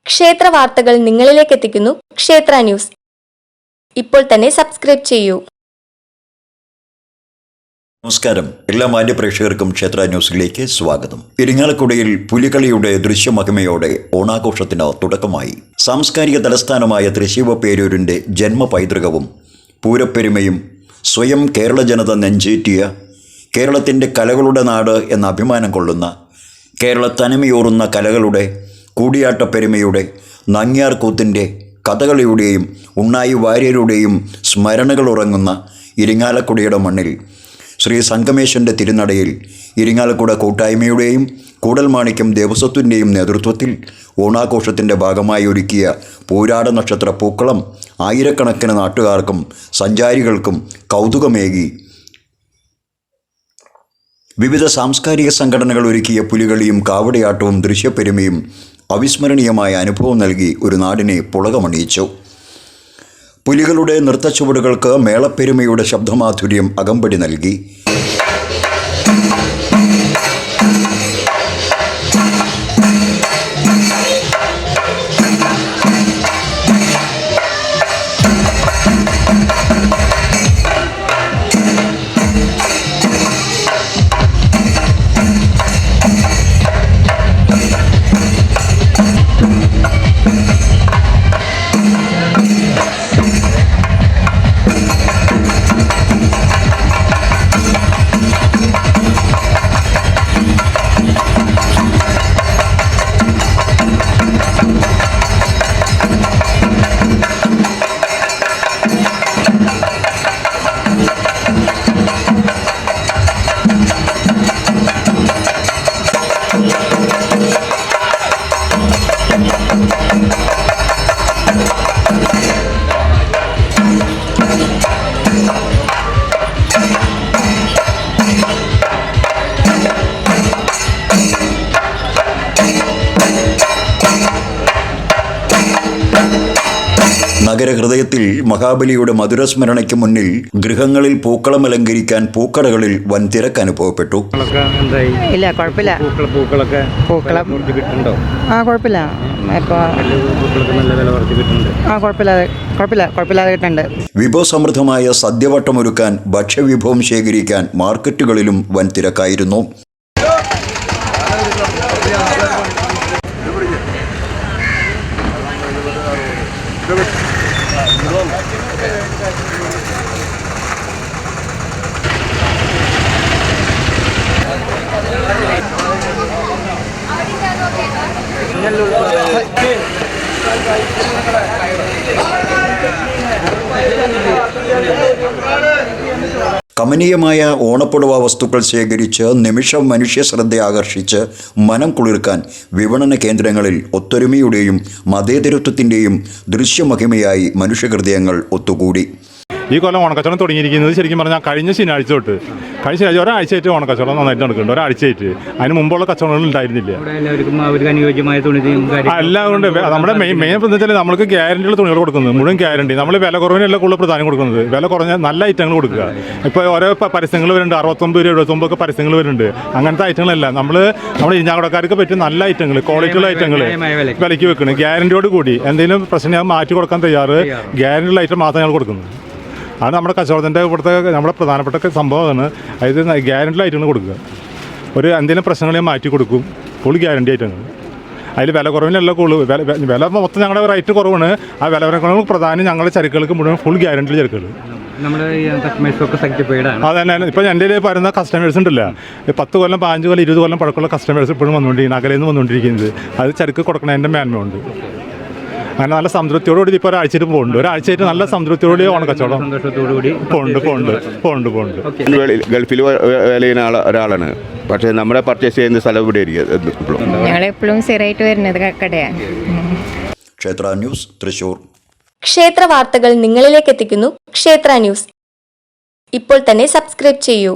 ക്ഷേത്ര വാർത്തകൾ നിങ്ങളിലേക്ക് എത്തിക്കുന്നു ക്ഷേത്ര ന്യൂസ്. ഇപ്പോൾ തന്നെ സബ്സ്ക്രൈബ് ചെയ്യൂ. നമസ്കാരം. എല്ലാ മാന്യപ്രേക്ഷകർക്കും ക്ഷേത്ര ന്യൂസിലേക്ക് സ്വാഗതം. ഇരിങ്ങാലക്കുടയിൽ പുലികളിയുടെ ദൃശ്യമഹിമയോടെ ഓണാഘോഷത്തിന് തുടക്കമായി. സാംസ്കാരിക തലസ്ഥാനമായ തൃശ്ശീവ പേരൂരിൻ്റെ ജന്മ പൈതൃകവും പൂരപ്പെരുമയും സ്വയം കേരള ജനത നെഞ്ചേറ്റിയ കേരളത്തിൻ്റെ കലകളുടെ നാട് എന്ന അഭിമാനം കൊള്ളുന്ന കേരള തനിമയൂറുന്ന കലകളുടെ കൂടിയാട്ടപ്പെരുമയുടെ നങ്ങ്യാർകൂത്തിൻ്റെ കഥകളിയുടെയും ഉണ്ണായി വാര്യരുടെയും സ്മരണകൾ ഉറങ്ങുന്ന ഇരിങ്ങാലക്കുടയുടെ മണ്ണിൽ ശ്രീ സംഗമേശ്വരൻ്റെ തിരുനടയിൽ ഇരിങ്ങാലക്കുട കൂട്ടായ്മയുടെയും കൂടൽമാണിക്യം ദേവസ്വത്തിൻ്റെയും നേതൃത്വത്തിൽ ഓണാഘോഷത്തിൻ്റെ ഭാഗമായി ഒരുക്കിയ പൂരാട നക്ഷത്ര പൂക്കളം ആയിരക്കണക്കിന് നാട്ടുകാർക്കും സഞ്ചാരികൾക്കും കൗതുകമേകി. വിവിധ സാംസ്കാരിക സംഘടനകൾ ഒരുക്കിയ പുലികളിയും കാവടിയാട്ടവും ദൃശ്യപ്പെരുമയും അവിസ്മരണീയമായ അനുഭവം നൽകി ഒരു നാടിനെ പുളകമണിയിച്ചു. പുലികളുടെ നൃത്തച്ചുവടുകൾക്ക് മേളപ്പെരുമയുടെ ശബ്ദമാധുര്യം അകമ്പടി നൽകി. നഗരഹൃദയത്തിൽ മഹാബലിയുടെ മധുരസ്മരണയ്ക്ക് മുന്നിൽ ഗൃഹങ്ങളിൽ പൂക്കളം അലങ്കരിക്കാൻ പൂക്കടകളിൽ വൻ തിരക്ക് അനുഭവപ്പെട്ടു. ഇല്ല, കുഴപ്പമില്ല. കുഴപ്പമില്ല. കുഴപ്പമില്ലാതെ കിട്ടുന്നുണ്ട്. വിഭവസമൃദ്ധമായ സദ്യവട്ടമൊരുക്കാൻ ഭക്ഷ്യവിഭവം ശേഖരിക്കാൻ മാർക്കറ്റുകളിലും വൻ തിരക്കായിരുന്നു. കമനീയമായ ഓണപ്പുടവ വസ്തുക്കൾ ശേഖരിച്ച് നിമിഷം മനുഷ്യ ശ്രദ്ധ ആകർഷിച്ച് മനം കുളിർക്കാൻ വിപണന കേന്ദ്രങ്ങളിൽ ഒത്തൊരുമയുടെയും മതേതരത്വത്തിൻ്റെയും ദൃശ്യമഹിമയായി മനുഷ്യഹൃദയങ്ങൾ ഒത്തുകൂടി. ഈ കൊല്ലം ഓണക്കച്ചവടം തുടങ്ങിയിരിക്കുന്നത് ശരിക്കും പറഞ്ഞാൽ കഴിഞ്ഞ ശനിയാഴ്ച ഒരാഴ്ചയായിട്ട് ഓണക്കച്ചവടം നന്നായിട്ട് നടക്കുന്നുണ്ട്. ഒരാഴ്ചയായിട്ട് അതിന് മുമ്പുള്ള കച്ചവടങ്ങൾ ഉണ്ടായിരുന്നില്ല. എല്ലാം കൊണ്ട് നമ്മുടെ മെയിൻ വെച്ചാൽ നമ്മൾക്ക് ഗ്യാരണ്ടിയുള്ള തുണികൾ കൊടുക്കുന്നത് മുഴുവൻ ഗ്യാരണ്ടി. നമ്മൾ വില കുറവിനല്ല കൂടുതൽ പ്രധാനം കൊടുക്കുന്നത്. വില കുറഞ്ഞ നല്ല ഐറ്റങ്ങൾ കൊടുക്കുക. ഇപ്പോൾ ഓരോ പരസ്യങ്ങൾ വരുന്നുണ്ട്, 69 79 ഒക്കെ പരസ്യങ്ങൾ വരുന്നുണ്ട്. അങ്ങനത്തെ ഐറ്റങ്ങളല്ല നമ്മുടെ ഇരിഞ്ഞാകുടക്കാർക്ക് പറ്റിയ നല്ല ഐറ്റങ്ങൾ, ക്വാളിറ്റിയുള്ള ഐറ്റങ്ങൾ വിലയ്ക്ക് വെക്കുന്നത്. ഗ്യാരണ്ടിയോട് കൂടി എന്തെങ്കിലും പ്രശ്നം ഞാൻ മാറ്റി കൊടുക്കാൻ തയ്യാറ്. ഗ്യാരണ്ടിയുള്ള ഐറ്റം മാത്രം ഞങ്ങൾ കൊടുക്കുന്നത്. ആണ് നമ്മുടെ കച്ചവടത്തിൻ്റെ ഇവിടുത്തെ നമ്മുടെ പ്രധാനപ്പെട്ട സംഭവമാണ്. അതായത് ഗ്യാരണ്ടി ഐറ്റങ്ങൾ കൊടുക്കുക. ഒരു എന്തെങ്കിലും പ്രശ്നങ്ങൾ ഞാൻ മാറ്റി കൊടുക്കും. ഫുൾ ഗ്യാരണ്ടി ഐറ്റങ്ങൾ. അതിൽ വില കുറവിനല്ല വില മൊത്തം ഞങ്ങളുടെ റേറ്റ് കുറവാണ്. ആ വില കുറവ് പ്രധാനം ഞങ്ങളുടെ ചരക്കുകൾക്ക് മുഴുവൻ ഫുൾ ഗ്യാരണ്ടി ചരക്കുകൾ. അതന്നെ ഇപ്പോൾ എൻ്റെ വരുന്ന കസ്റ്റമേഴ്സ് ഉണ്ടല്ലോ, 10 കൊല്ലം 15 കൊല്ലം 20 കൊല്ലം പഴക്കമുള്ള കസ്റ്റമേഴ്സ് ഇപ്പോഴും വന്നുകൊണ്ടിരിക്കുന്നത്, അകലെ നിന്ന് വന്നുകൊണ്ടിരിക്കുന്നത്. അത് ചരക്ക് കൊടുക്കണതിൻ്റെ മേന്മയുണ്ട്. അങ്ങനെ നല്ല സംതൃപ്തിയോടുകൂടി ഇപ്പോൾ ഒരാഴ്ചയായിട്ട് പോകുന്നുണ്ട്. ഒരാഴ്ചയായിട്ട് നല്ല സംതൃപ്തിയോടുകൂടി ഓണക്കച്ചവടം പോകുന്നുണ്ട്. ഗൾഫിൽ വേല ചെയ്യുന്ന ഒരാളാണ്. പക്ഷേ നമ്മുടെ പർച്ചേസ് ചെയ്യുന്ന സ്ഥലം ഇവിടെ ഞങ്ങളെപ്പോഴും സ്ഥിരമായിട്ട് വരുന്നത് കടയാണ്. ക്ഷേത്ര ന്യൂസ്, തൃശൂർ. ക്ഷേത്ര വാർത്തകൾ നിങ്ങളിലേക്ക് എത്തിക്കുന്നു ക്ഷേത്ര ന്യൂസ്. ഇപ്പോൾ തന്നെ സബ്സ്ക്രൈബ് ചെയ്യൂ.